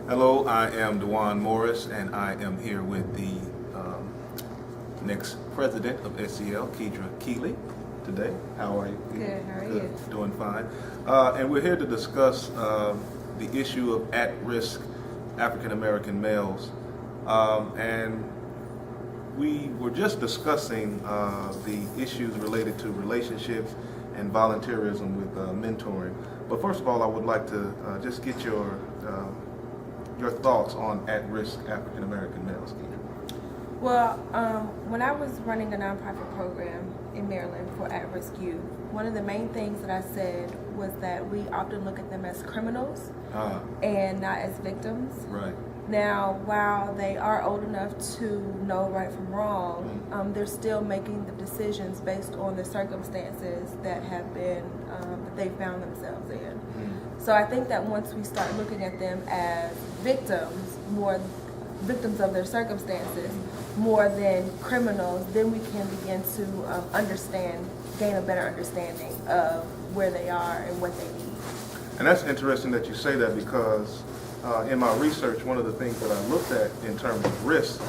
Hello, I am Dewan Morris, and I am here with the next president of SEL, Kedra Keeley, today. How are you? Good, how are you? Doing fine. And we're here to discuss the issue of at-risk African American males. And we were just discussing the issues related to relationships and volunteerism with mentoring. But first of all, I would like to just get your thoughts on at-risk African American males. Well, when I was running a nonprofit program in Maryland for at-risk youth, one of the main things that I said was that we often look at them as criminals and not as victims. Right. Now, while they are old enough to know right from wrong, they're still making the decisions based on the circumstances that have been that they found themselves in. So I think that once we start looking at them as victims, more victims of their circumstances, more than criminals, then we can begin to gain a better understanding of where they are and what they need. And that's interesting that you say that, because in my research, one of the things that I looked at in terms of risk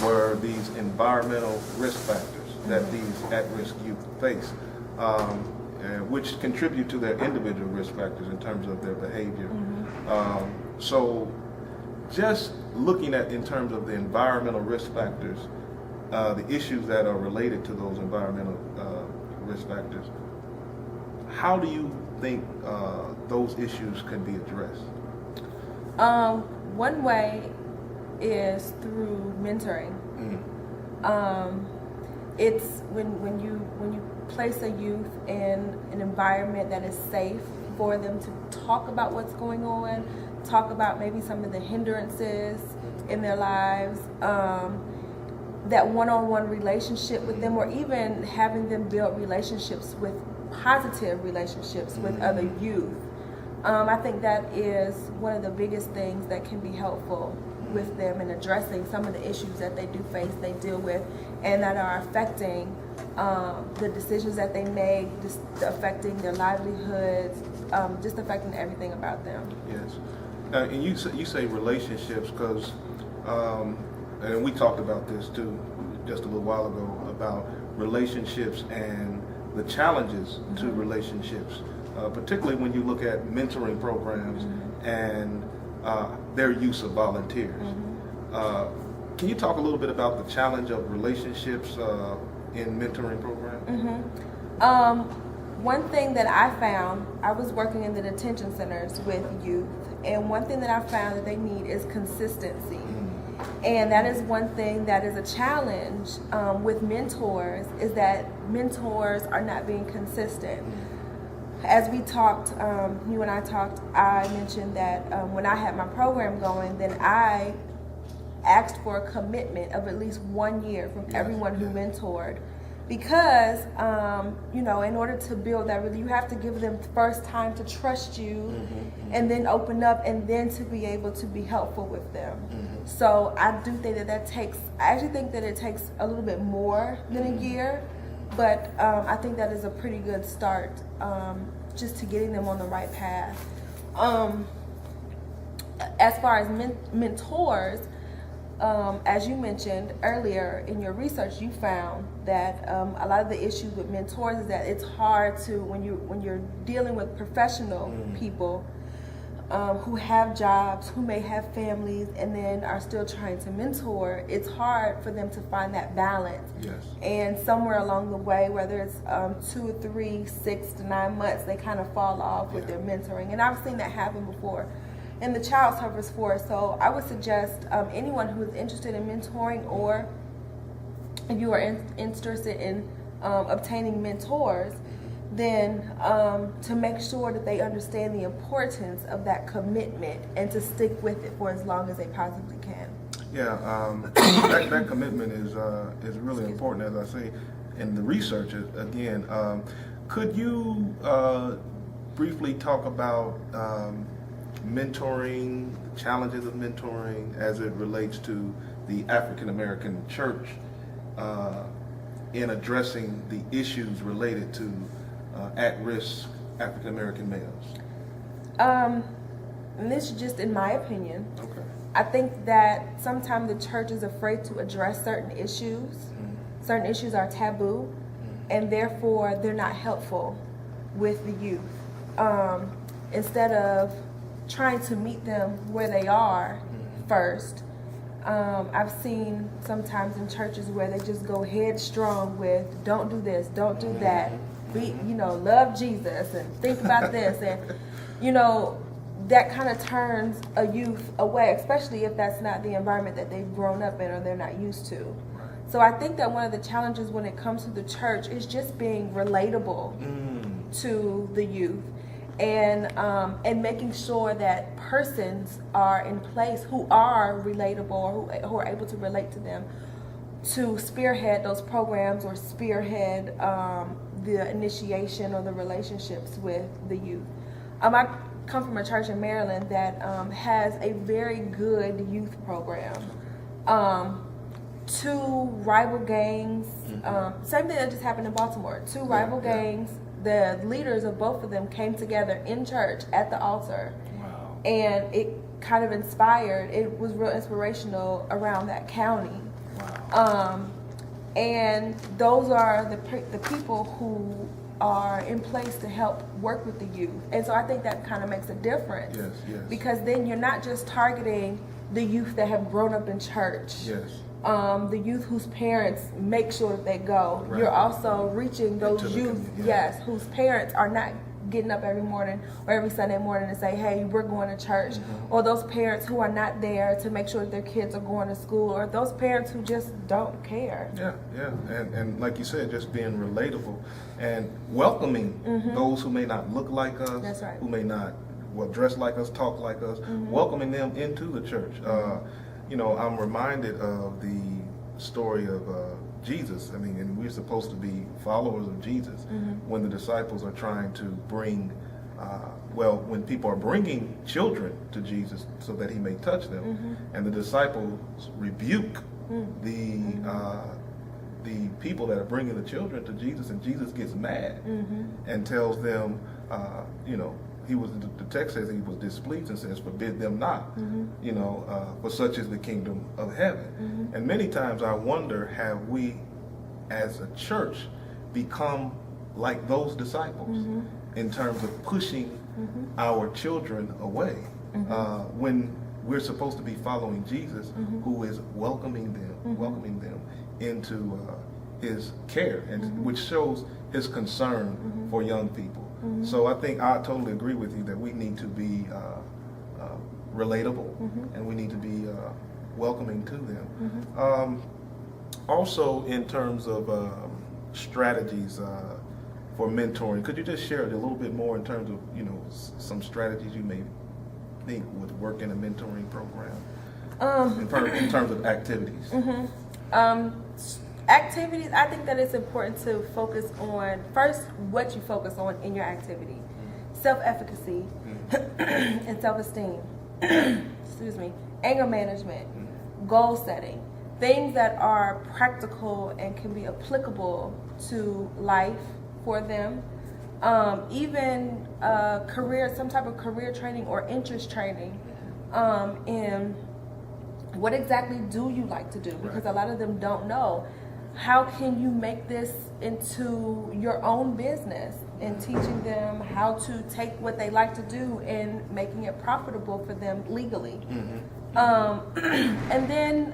were these environmental risk factors that these at-risk youth face, which contribute to their individual risk factors in terms of their behavior. So just looking at, in terms of the environmental risk factors, the issues that are related to those environmental risk factors, how do you think those issues can be addressed? One way is through mentoring. It's when you place a youth in an environment that is safe for them to talk about what's going on, talk about maybe some of the hindrances in their lives, that one-on-one relationship with them, or even having them build relationships with positive relationships with other youth. I think that is one of the biggest things that can be helpful with them in addressing some of the issues that they do face, they deal with, and that are affecting the decisions that they make, just affecting their livelihoods, just affecting everything about them. Yes. And you say relationships, because, and we talked about this too just a little while ago, about relationships and the challenges to relationships, particularly when you look at mentoring programs and their use of volunteers. Can you talk a little bit about the challenge of relationships in mentoring programs? One thing that I found, I was working in the detention centers with youth, and one thing that I found that they need is consistency. And that is one thing that is a challenge with mentors, is that mentors are not being consistent. As we talked, you and I talked, I mentioned that when I had my program going, then I asked for a commitment of at least 1 year from everyone who mentored. Because, in order to build that, really, you have to give them first time to trust you, and then open up, and then to be able to be helpful with them. So I do think I actually think that it takes a little bit more than a year, but I think that is a pretty good start, just to getting them on the right path. As far as mentors, as you mentioned earlier in your research, you found that a lot of the issues with mentors is that it's hard to, when you're dealing with professional people who have jobs, who may have families, and then are still trying to mentor, it's hard for them to find that balance. Yes. And somewhere along the way, whether it's 2 or 3, 6 to 9 months, they kind of fall off with their mentoring. And I've seen that happen before in the child service force. So I would suggest anyone who is interested in mentoring, or if you are interested in obtaining mentors, then to make sure that they understand the importance of that commitment and to stick with it for as long as they possibly can. Yeah, that commitment is really important, as I say. In the research, again, could you briefly talk about mentoring, the challenges of mentoring as it relates to the African American church in addressing the issues related to at-risk African American males? and this is just in my opinion, Okay. I think that sometimes the church is afraid to address certain issues. Certain issues are taboo, and therefore they're not helpful with the youth. Instead of trying to meet them where they are first, I've seen sometimes in churches where they just go headstrong with don't do this, don't do that, love Jesus and think about this, and that kind of turns a youth away, especially if that's not the environment that they've grown up in or they're not used to. Right. So I think that one of the challenges when it comes to the church is just being relatable to the youth, and making sure that persons are in place who are relatable or who are able to relate to them, to spearhead those programs or spearhead the initiation or the relationships with the youth. I come from a church in Maryland that has a very good youth program. 2 rival gangs, same thing that just happened in Baltimore. 2 rival gangs, the leaders of both of them came together in church at the altar. Wow. And it kind of inspired, it was real inspirational around that county. Wow. And those are the people who are in place to help work with the youth. And so I think that kind of makes a difference. Yes, yes. Because then you're not just targeting the youth that have grown up in church. Yes. The youth whose parents make sure that they go. Right. You're also reaching those Into the youth, community, yes, whose parents are not getting up every morning or every Sunday morning and say, hey, we're going to church. Or those parents who are not there to make sure that their kids are going to school, or those parents who just don't care. Yeah. And like you said, just being relatable and welcoming those who may not look like us, That's right. who may not dress like us, talk like us, welcoming them into the church. I'm reminded of the story of Jesus. I mean, and we're supposed to be followers of Jesus. When the disciples are trying to bring, when people are bringing children to Jesus so that he may touch them, and the disciples rebuke the people that are bringing the children to Jesus, and Jesus gets mad and tells them, the text says he was displeased and says, forbid them not, for such is the kingdom of heaven. And many times I wonder, have we as a church become like those disciples in terms of pushing our children away when we're supposed to be following Jesus, who is welcoming them into his care, and which shows his concern for young people. So I think I totally agree with you that we need to be relatable, and we need to be welcoming to them. Also, in terms of strategies for mentoring, could you just share a little bit more in terms of some strategies you may think would work in a mentoring program in terms of activities? Activities, I think that it's important to focus on, first, what you focus on in your activity. Self-efficacy and self-esteem. Excuse me. Anger management. Goal setting. Things that are practical and can be applicable to life for them. Even some type of career training or interest training in what exactly do you like to do? Because a lot of them don't know. How can you make this into your own business, and teaching them how to take what they like to do and making it profitable for them legally. And then,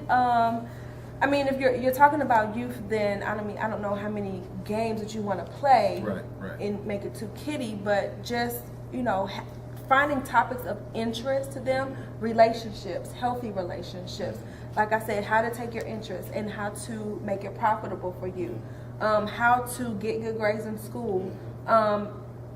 if you're talking about youth, then I don't know how many games that you want to play and make it too kiddie, but just finding topics of interest to them, relationships, healthy relationships. Like I said, how to take your interest and how to make it profitable for you. How to get good grades in school.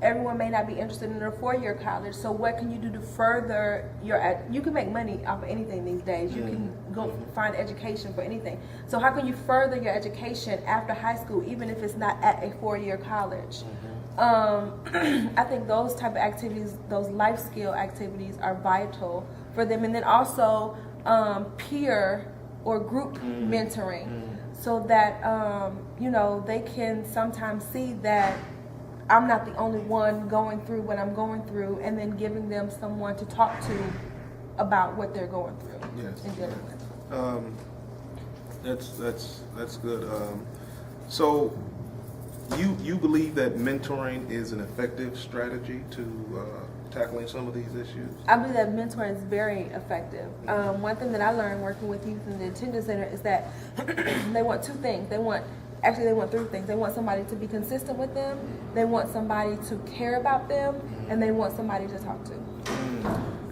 Everyone may not be interested in a 4-year college, so what can you do to further you can make money off of anything these days. You can go find education for anything. So how can you further your education after high school, even if it's not at a 4-year college? I think those type of activities, those life skill activities, are vital for them. And then also peer or group mentoring, so that they can sometimes see that I'm not the only one going through what I'm going through, and then giving them someone to talk to about what they're going through Yes. and dealing with. That's good. So you believe that mentoring is an effective strategy to tackling some of these issues? I believe that mentoring is very effective. One thing that I learned working with youth in the detention center is that they want two things. They want three things. They want somebody to be consistent with them, they want somebody to care about them, and they want somebody to talk to.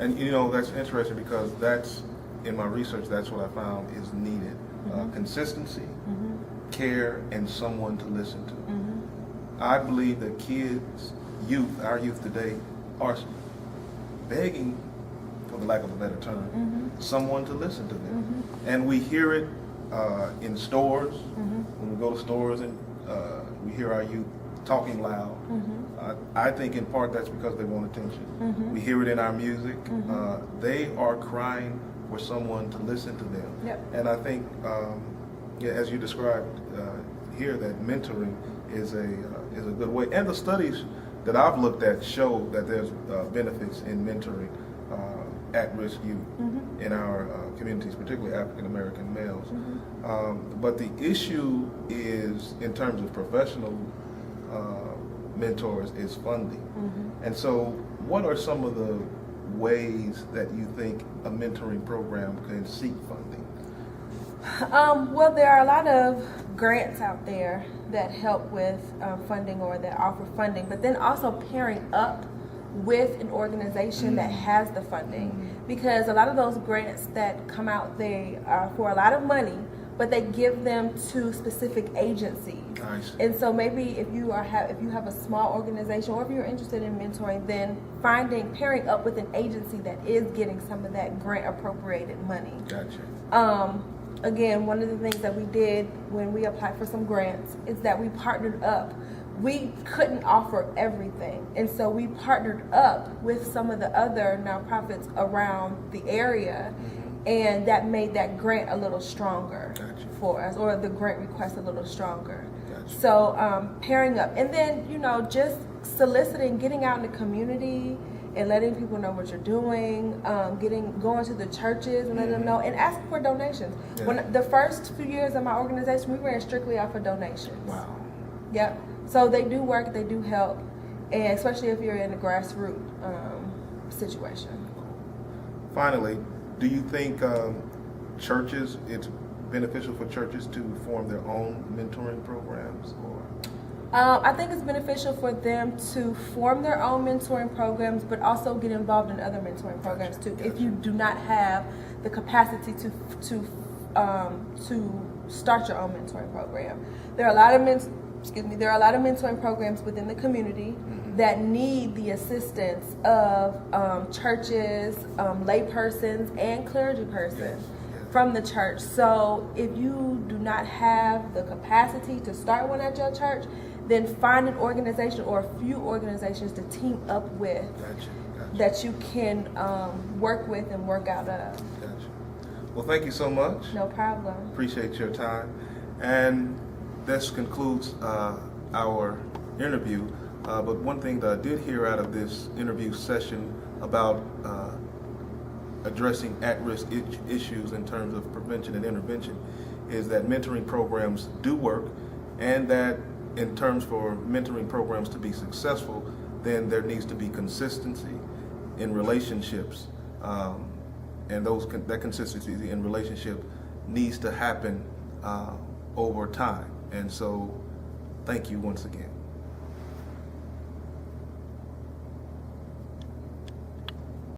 And that's interesting because that's, in my research, that's what I found is needed. Consistency, care, and someone to listen to. I believe that our youth today are begging, for the lack of a better term, someone to listen to them. And we hear it in stores, when we go to stores and we hear our youth talking loud. I think in part that's because they want attention. We hear it in our music. They are crying for someone to listen to them. Yep. And I think, as you described here, that mentoring is a good way. And the studies that I've looked at show that there's benefits in mentoring at-risk youth in our communities, particularly African American males. But the issue is, in terms of professional mentors, is funding. And so what are some of the ways that you think a mentoring program can seek funding? Well, there are a lot of grants out there that help with funding or that offer funding, but then also pairing up with an organization that has the funding, because a lot of those grants that come out, they are for a lot of money, but they give them to specific agencies. Nice. And so maybe if you have a small organization, or if you're interested in mentoring, then pairing up with an agency that is getting some of that grant appropriated money. Gotcha. Again, one of the things that we did when we applied for some grants is that we partnered up. We couldn't offer everything, and so we partnered up with some of the other nonprofits around the area, and that made that grant a little stronger for us, or the grant request a little stronger. So pairing up, and then just soliciting, getting out in the community and letting people know what you're doing, going to the churches and letting them know, and asking for donations. When the first few years of my organization, we ran strictly off of donations. Wow. Yep. So they do work, they do help, and especially if you're in a grassroots situation. Finally, do you think it's beneficial for churches to form their own mentoring programs? I think it's beneficial for them to form their own mentoring programs, but also get involved in other mentoring programs too. If you do not have the capacity to start your own mentoring program, there are a lot of mentoring programs within the community that need the assistance of churches, laypersons, and clergy persons from the church. So if you do not have the capacity to start one at your church, then find an organization or a few organizations to team up with that you can work with and work out of. Gotcha. Well, thank you so much. No problem. Appreciate your time. And this concludes our interview. But one thing that I did hear out of this interview session about addressing at-risk issues in terms of prevention and intervention is that mentoring programs do work, and that in terms for mentoring programs to be successful, then there needs to be consistency in relationships, and that consistency in relationship needs to happen over time. And so, thank you once again.